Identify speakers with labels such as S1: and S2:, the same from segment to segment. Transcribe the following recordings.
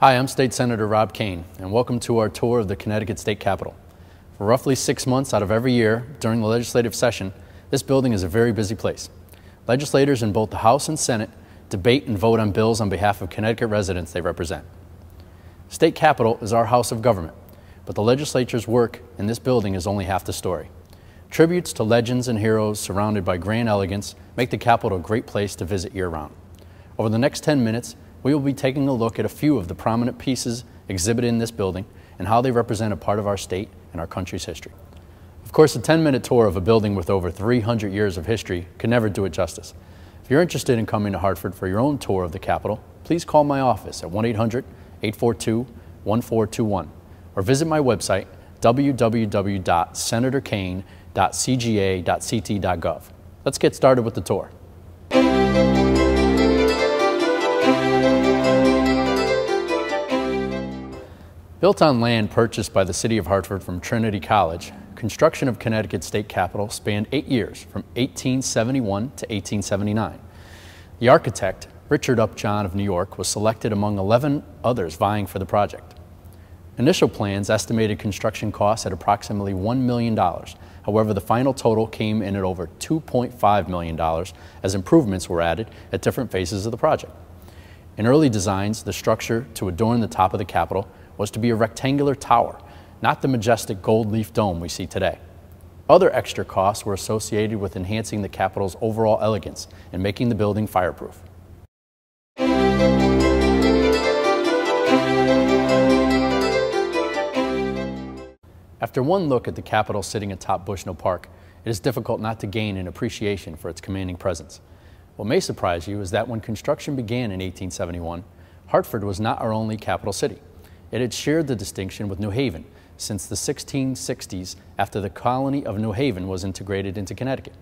S1: Hi, I'm State Senator Rob Kane, and welcome to our tour of the Connecticut State Capitol. For roughly 6 months out of every year during the legislative session, this building is a very busy place. Legislators in both the House and Senate debate and vote on bills on behalf of Connecticut residents they represent. State Capitol is our house of government, but the legislature's work in this building is only half the story. Tributes to legends and heroes surrounded by grand elegance make the Capitol a great place to visit year-round. Over the next 10 minutes, we will be taking a look at a few of the prominent pieces exhibited in this building and how they represent a part of our state and our country's history. Of course, a 10-minute tour of a building with over 300 years of history can never do it justice. If you're interested in coming to Hartford for your own tour of the Capitol, please call my office at 1-800-842-1421 or visit my website www.senatorkane.cga.ct.gov. Let's get started with the tour. Built on land purchased by the City of Hartford from Trinity College, construction of Connecticut State Capitol spanned 8 years, from 1871 to 1879. The architect, Richard Upjohn of New York, was selected among 11 others vying for the project. Initial plans estimated construction costs at approximately $1 million. However, the final total came in at over $2.5 million as improvements were added at different phases of the project. In early designs, the structure to adorn the top of the Capitol was to be a rectangular tower, not the majestic gold leaf dome we see today. Other extra costs were associated with enhancing the Capitol's overall elegance and making the building fireproof. After one look at the Capitol sitting atop Bushnell Park, it is difficult not to gain an appreciation for its commanding presence. What may surprise you is that when construction began in 1871, Hartford was not our only capital city. It had shared the distinction with New Haven since the 1660s, after the colony of New Haven was integrated into Connecticut.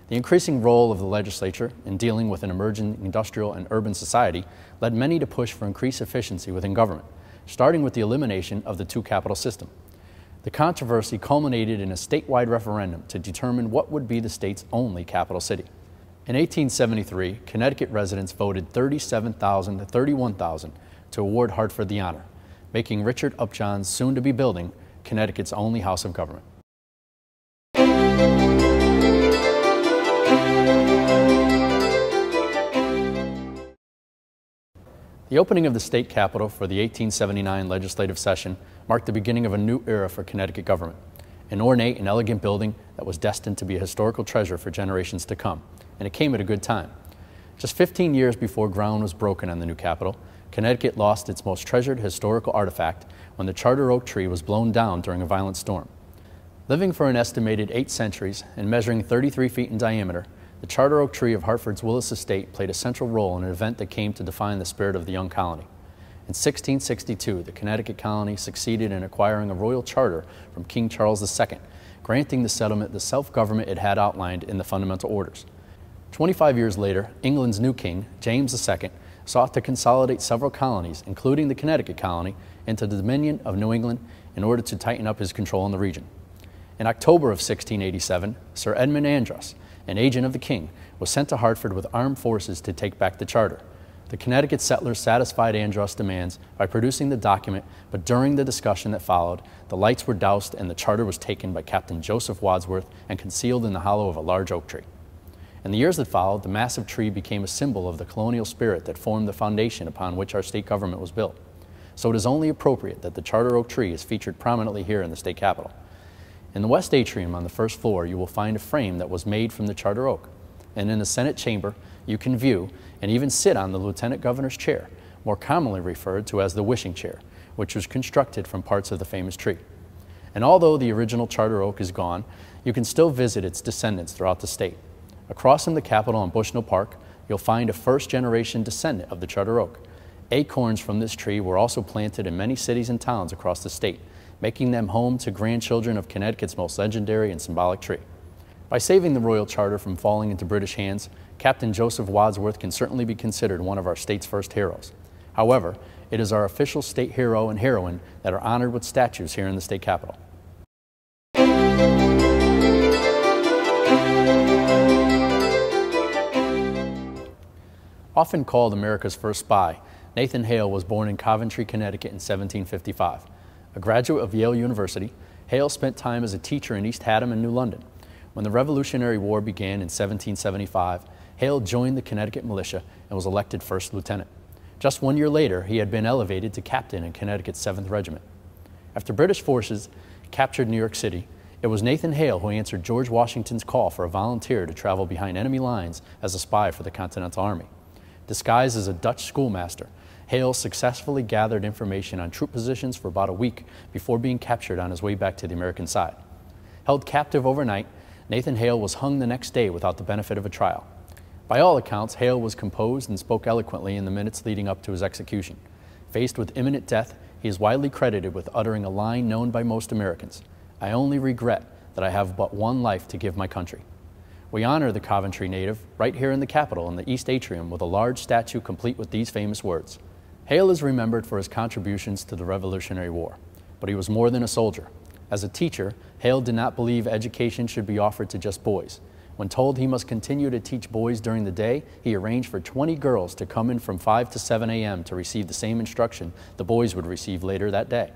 S1: The increasing role of the legislature in dealing with an emerging industrial and urban society led many to push for increased efficiency within government, starting with the elimination of the two-capital system. The controversy culminated in a statewide referendum to determine what would be the state's only capital city. In 1873, Connecticut residents voted 37,000 to 31,000 to award Hartford the honor, making Richard Upjohn's soon-to-be building Connecticut's only house of government. The opening of the state capitol for the 1879 legislative session marked the beginning of a new era for Connecticut government, an ornate and elegant building that was destined to be a historical treasure for generations to come, and it came at a good time. Just 15 years before ground was broken on the new capitol, Connecticut lost its most treasured historical artifact when the charter oak tree was blown down during a violent storm. Living for an estimated 8 centuries and measuring 33 feet in diameter, the charter oak tree of Hartford's Willis Estate played a central role in an event that came to define the spirit of the young colony. In 1662, the Connecticut colony succeeded in acquiring a royal charter from King Charles II, granting the settlement the self-government it had outlined in the Fundamental Orders. 25 years later, England's new king, James II, sought to consolidate several colonies, including the Connecticut colony, into the Dominion of New England in order to tighten up his control in the region. In October of 1687, Sir Edmund Andros, an agent of the king, was sent to Hartford with armed forces to take back the charter. The Connecticut settlers satisfied Andros' demands by producing the document, but during the discussion that followed, the lights were doused and the charter was taken by Captain Joseph Wadsworth and concealed in the hollow of a large oak tree. In the years that followed, the massive tree became a symbol of the colonial spirit that formed the foundation upon which our state government was built. So it is only appropriate that the charter oak tree is featured prominently here in the state capitol. In the west atrium on the first floor, you will find a frame that was made from the charter oak. And in the Senate chamber, you can view and even sit on the Lieutenant Governor's chair, more commonly referred to as the wishing chair, which was constructed from parts of the famous tree. And although the original charter oak is gone, you can still visit its descendants throughout the state. Across from the Capitol in Bushnell Park, you'll find a first-generation descendant of the charter oak. Acorns from this tree were also planted in many cities and towns across the state, making them home to grandchildren of Connecticut's most legendary and symbolic tree. By saving the royal charter from falling into British hands, Captain Joseph Wadsworth can certainly be considered one of our state's first heroes. However, it is our official state hero and heroine that are honored with statues here in the state capitol. Often called America's first spy, Nathan Hale was born in Coventry, Connecticut in 1755. A graduate of Yale University, Hale spent time as a teacher in East Haddam and New London. When the Revolutionary War began in 1775, Hale joined the Connecticut militia and was elected first lieutenant. Just 1 year later, he had been elevated to captain in Connecticut's 7th Regiment. After British forces captured New York City, it was Nathan Hale who answered George Washington's call for a volunteer to travel behind enemy lines as a spy for the Continental Army. Disguised as a Dutch schoolmaster, Hale successfully gathered information on troop positions for about a week before being captured on his way back to the American side. Held captive overnight, Nathan Hale was hung the next day without the benefit of a trial. By all accounts, Hale was composed and spoke eloquently in the minutes leading up to his execution. Faced with imminent death, he is widely credited with uttering a line known by most Americans: "I only regret that I have but one life to give my country." We honor the Coventry native right here in the Capitol in the East Atrium with a large statue complete with these famous words. Hale is remembered for his contributions to the Revolutionary War, but he was more than a soldier. As a teacher, Hale did not believe education should be offered to just boys. When told he must continue to teach boys during the day, he arranged for 20 girls to come in from 5 to 7 a.m. to receive the same instruction the boys would receive later that day.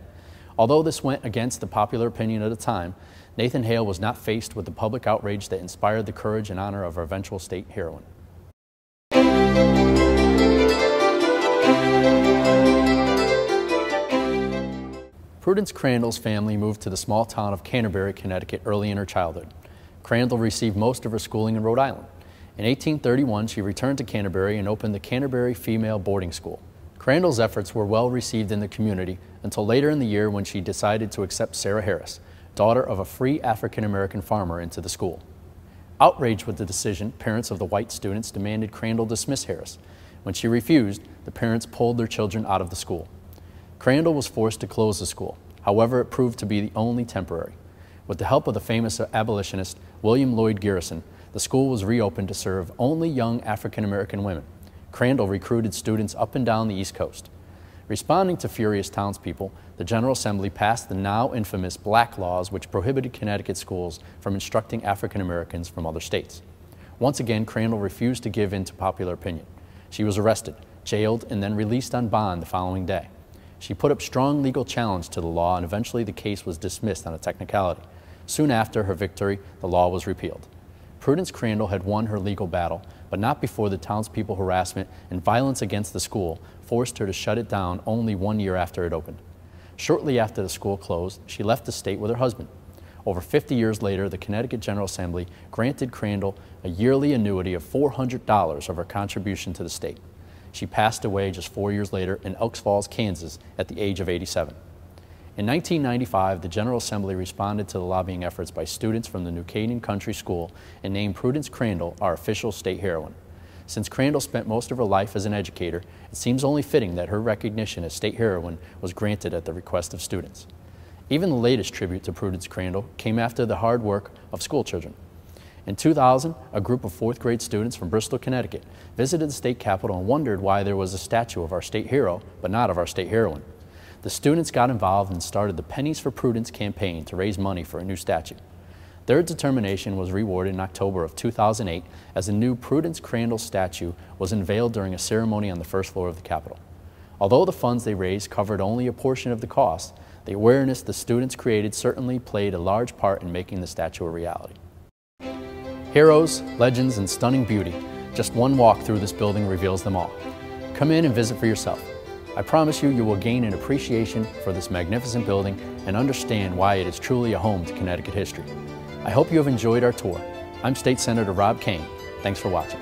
S1: Although this went against the popular opinion at the time, Nathan Hale was not faced with the public outrage that inspired the courage and honor of our eventual state heroine. Prudence Crandall's family moved to the small town of Canterbury, Connecticut early in her childhood. Crandall received most of her schooling in Rhode Island. In 1831, she returned to Canterbury and opened the Canterbury Female Boarding School. Crandall's efforts were well received in the community until later in the year when she decided to accept Sarah Harris, daughter of a free African-American farmer, into the school. Outraged with the decision, parents of the white students demanded Crandall dismiss Harris. When she refused, the parents pulled their children out of the school. Crandall was forced to close the school. However, it proved to be only temporary. With the help of the famous abolitionist William Lloyd Garrison, the school was reopened to serve only young African-American women. Crandall recruited students up and down the East Coast. Responding to furious townspeople, the General Assembly passed the now infamous Black Laws, which prohibited Connecticut schools from instructing African Americans from other states. Once again, Crandall refused to give in to popular opinion. She was arrested, jailed, and then released on bond the following day. She put up strong legal challenge to the law, and eventually the case was dismissed on a technicality. Soon after her victory, the law was repealed. Prudence Crandall had won her legal battle, but not before the townspeople harassment and violence against the school forced her to shut it down only 1 year after it opened. Shortly after the school closed, she left the state with her husband. Over 50 years later, the Connecticut General Assembly granted Crandall a yearly annuity of $400 of her contribution to the state. She passed away just 4 years later in Elks Falls, Kansas, at the age of 87. In 1995, the General Assembly responded to the lobbying efforts by students from the New Canaan Country School and named Prudence Crandall our official state heroine. Since Crandall spent most of her life as an educator, it seems only fitting that her recognition as state heroine was granted at the request of students. Even the latest tribute to Prudence Crandall came after the hard work of school children. In 2000, a group of 4th grade students from Bristol, Connecticut, visited the state capitol and wondered why there was a statue of our state hero, but not of our state heroine. The students got involved and started the Pennies for Prudence campaign to raise money for a new statue. Their determination was rewarded in October of 2008 as a new Prudence Crandall statue was unveiled during a ceremony on the first floor of the Capitol. Although the funds they raised covered only a portion of the cost, the awareness the students created certainly played a large part in making the statue a reality. Heroes, legends, and stunning beauty. Just one walk through this building reveals them all. Come in and visit for yourself. I promise you, you will gain an appreciation for this magnificent building and understand why it is truly a home to Connecticut history. I hope you have enjoyed our tour. I'm State Senator Rob Kane. Thanks for watching.